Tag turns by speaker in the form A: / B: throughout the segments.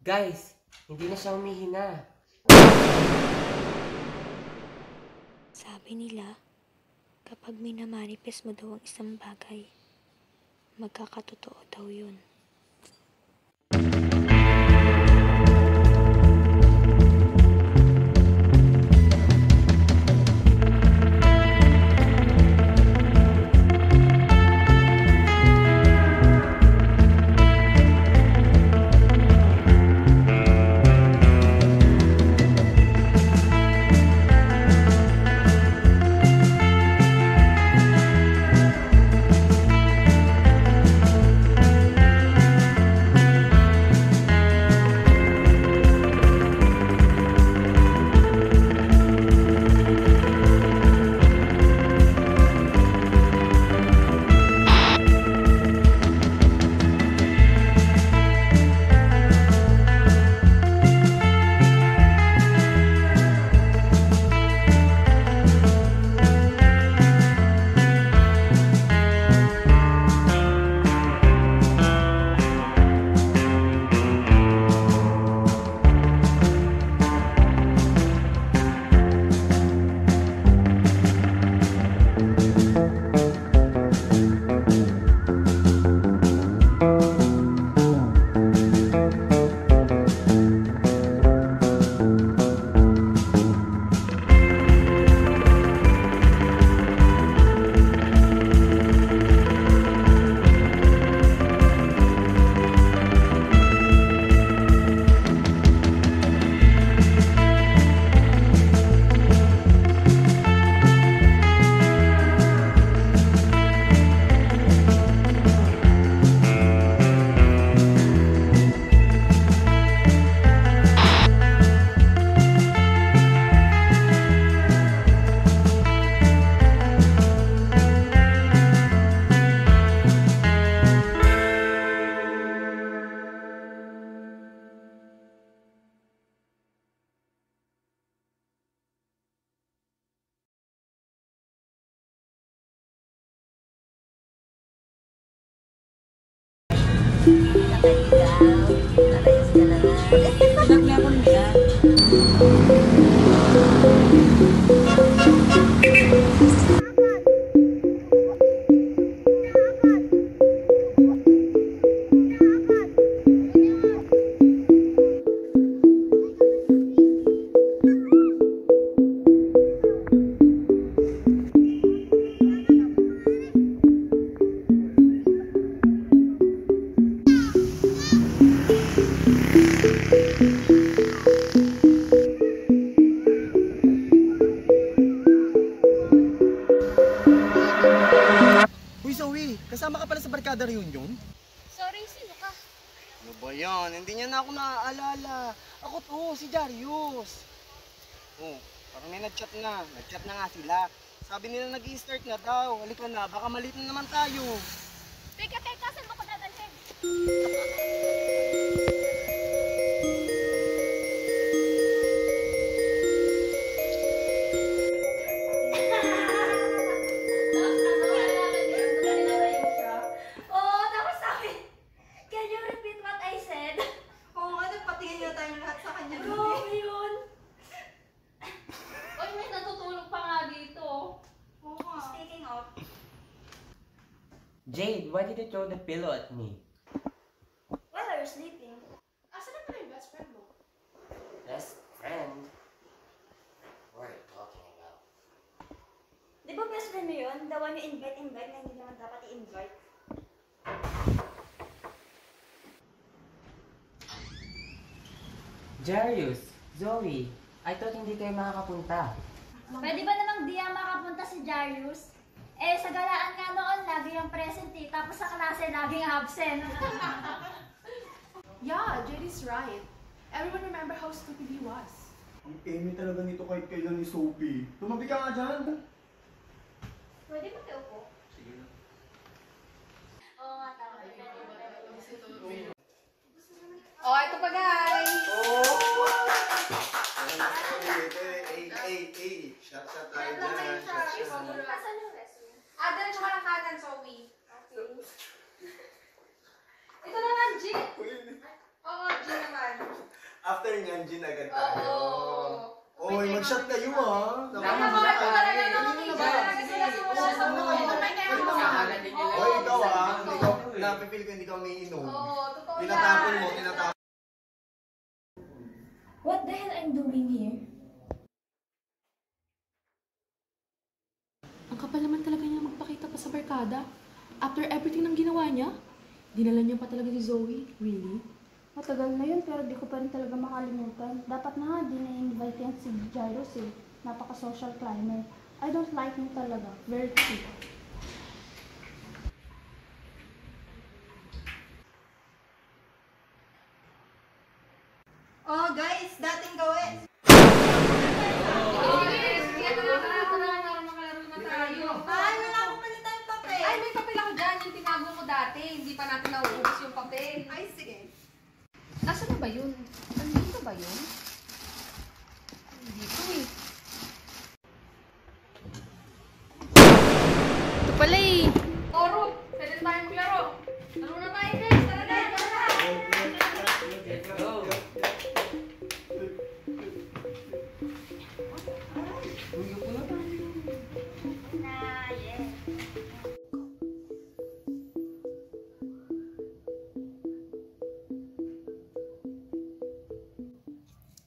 A: Guys, hindi na siya humihina.
B: Sabi nila, kapag minamanifest mo daw ang isang bagay, magkakatotoo daw yun.
C: Pinaglaban mo yan.
D: Kasama ka pala sa barkada reunion?
E: Sorry, sino ka?
D: Ano ba yan? Hindi niya na ako naaalala. Ako to, si Darius. Oh, parang may nag-chat na. Nag-chat na nga sila. Sabi nila nag-i-start na daw. Halika na, baka malit na naman tayo.
E: Teka, saan mo ko dadalhin?
A: Jade, why did you throw the pillow at me?
E: While I was sleeping.
F: Asan na pala yung best friend mo?
A: Best friend? What are you talking about?
E: Di ba best friend mo yun? The one you invite na hindi naman dapat i-invite.
A: Jarius, Zoe, I thought hindi kayo makakapunta.
E: Pwede ba namang di makapunta si Jarius? Eh, sa galaan nga noon, lagi yung present eh. Tapos sa klase, laging absent.
F: Yeah, JD's right. Everyone remember how stupid he was.
D: Ang eme talaga nito kahit kailan ni Sophie. Tumabi ka nga dyan.
E: Pwede ba kayo po?
D: Sige na.
E: Oo nga, tama.
F: Oh, ito pa guys!
D: Shot tayo dyan.
E: Asan yung restroom?
F: Diretso ka lang kanan, Zoe.
E: Okay.
F: Ito naman, Jit! Oo,
C: Jin naman.
D: After nyan, Jin agad
C: Oo.
D: tayo. Oy, mag-shot kayo ha.
A: Tama
C: mo,
A: ba?
C: talaga
A: Kanina
C: naman,
A: ba?
C: talaga sila sumusunod.
A: Kailangan din nila.
D: Oy, ikaw ha. Ikaw, napipil ko hindi ka umiinom.
C: Oo, totoo yan.
D: Tinatapon mo, tinatapon.
E: What the hell I'm doing here?
F: Ang kapal naman talaga niya magpakita pa sa barkada. After everything nang ginawa niya, dinala niya pa talaga si Zoe. Really?
G: Matagal na yun pero di ko pa rin talaga makalimutan. Dapat na nga di na-invite yan si Jairus eh. Napaka-social climber. I don't like him talaga. Very cheap.
C: Oh, guys, dating gawin. Ay, wala akong palit tayong papel.
H: Ay, may papel ako dyan. Yung tinago ko dati. Hindi pa natin nauubos yung papel.
C: Ay, sige.
H: Nasaan na ba yun? Nandito ba yun? Nandito eh. Ito pala eh. Oro, pwede na tayong maglaro. Laro na tayo guys. Tara na, tara na.
A: Let's go.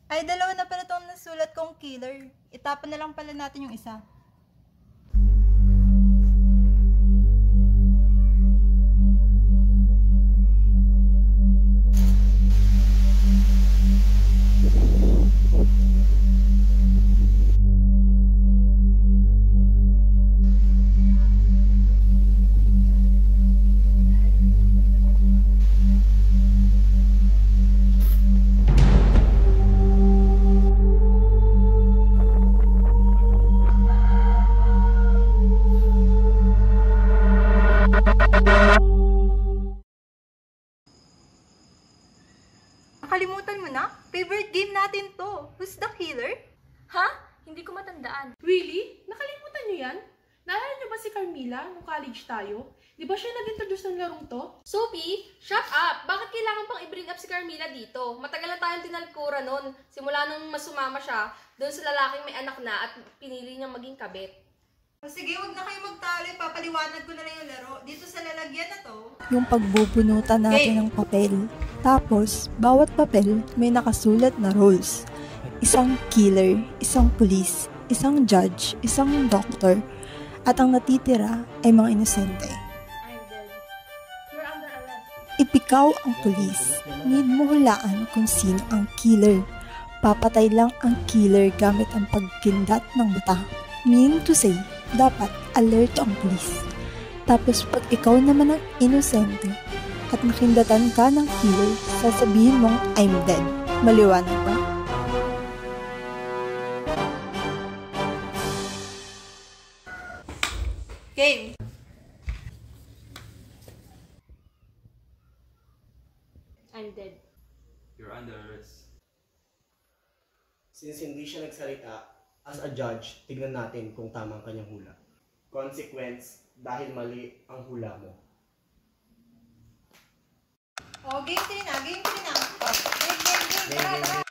C: Ay, dalawa na pala itong nasulat kong killer. Itapon na lang pala natin yung isa. Nakalimutan mo na? Favorite game natin to. Who's the killer?
B: Ha? Hindi ko matandaan.
F: Really? Nakalimutan niyo yan? Naalala niyo ba si Carmilla nung college tayo? Di ba siya nag-introduce ng larong to?
H: Sophie, shut up! Bakit kailangan pang i-bring up si Carmilla dito? Matagal na tayong tinalkura nun. Simula nung masumama siya, doon sa lalaking may anak na at pinili niyang maging kabit.
C: O sige, wag na kayo magtalo. Papaliwanag ko na lang yung laro. Dito sa lalagyan na to.
I: Yung pagbubunutan natin ng papel. Tapos, bawat papel may nakasulat na roles. Isang killer, isang police, isang judge, isang doctor, at ang natitira ay mga inosente.
B: I'm dead. You're under arrest.
I: Ipikaw ang police. Need mo hulaan kung sino ang killer. Papatay lang ang killer gamit ang pagkindat ng mata. Meaning to say, dapat alert ang police. Tapos pag ikaw naman ang inosente at nakindatan ka ng killer, sasabihin mong I'm dead. Maliwanag ba?
C: Game.
B: I'm dead.
J: You're under arrest.
D: Since hindi siya nagsalita, as a judge, tignan natin kung tama ang kanyang hula. Consequence, dahil mali ang hula mo.
C: O, game 3 na. Game 3 na. Game. Tara, tara.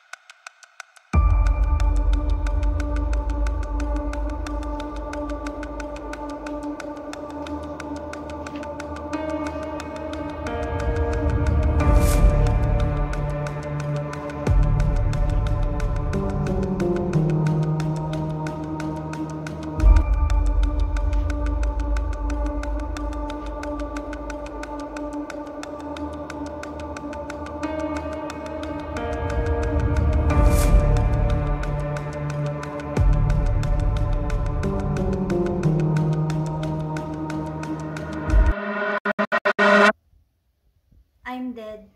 E: I'm dead.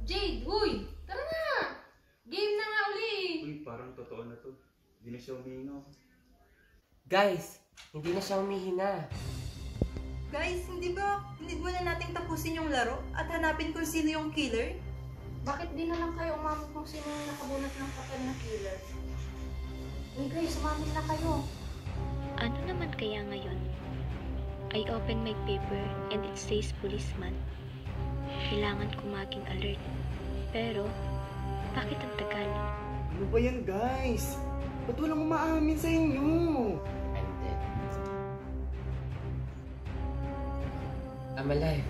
H: Jade, huy! Tara na! Game na nga uli!
J: Uy, parang totoo na to. Hindi na siya umihingaw.
A: Guys, hindi na siya humihina.
C: Guys, hindi ba need muna nating tapusin yung laro at hanapin kung sino yung killer?
G: Bakit di na lang kayo umamit kung sino yung nakabunot ng papel na killer? Uy guys, umamin na kayo.
K: Ano naman kaya ngayon? I open my paper and it says policeman. Kailangan ko maging alert. Pero, bakit ang tagal?
D: Ano ba yan, guys? Ba't walang umaamin sa inyo?
A: I'm dead. I'm alive.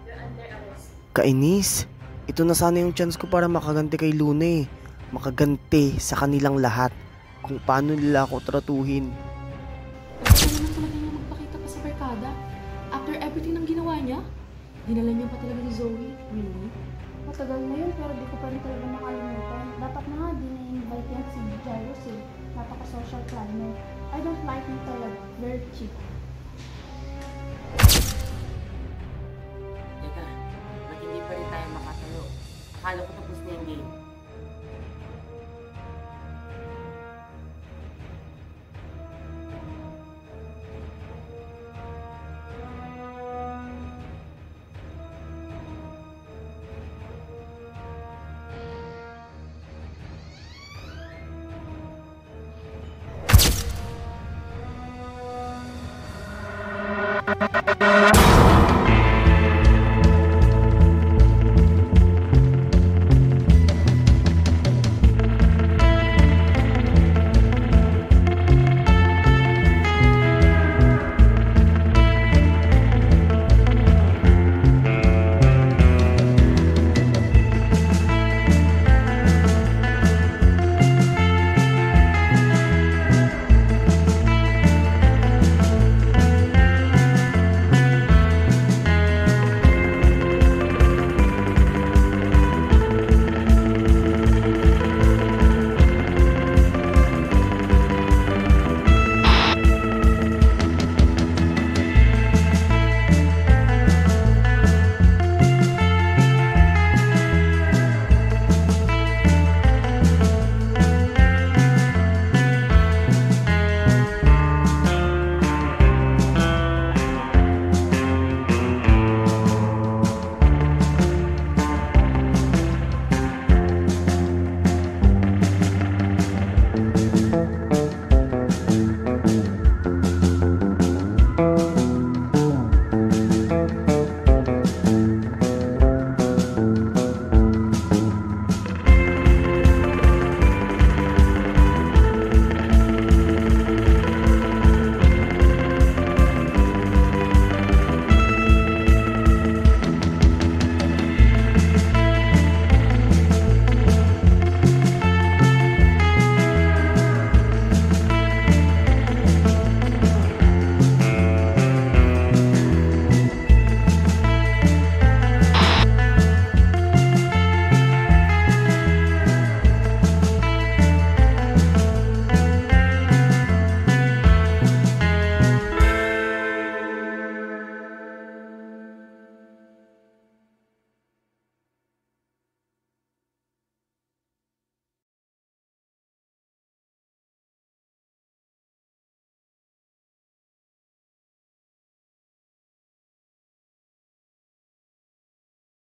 B: You're under arrest.
D: Kainis. Ito na sana yung chance ko para makaganti kay Luna eh. Makaganti sa kanilang lahat kung paano nila ako tratuhin.
F: Kaya naman talaga niya magpakita pa sa barkada. After everything nang ginawa niya, dinala niya pa talaga si Zoe. Really?
G: Matagal na yun pero di ko pa rin talaga makalimutan. Dapat na nga di na-invite yan si Jairus eh. Napaka-social climber. I don't like him talaga. Very cheap.
A: Teka, ba't hindi pa rin tayo makatayo? Akala ko tapos na yung game.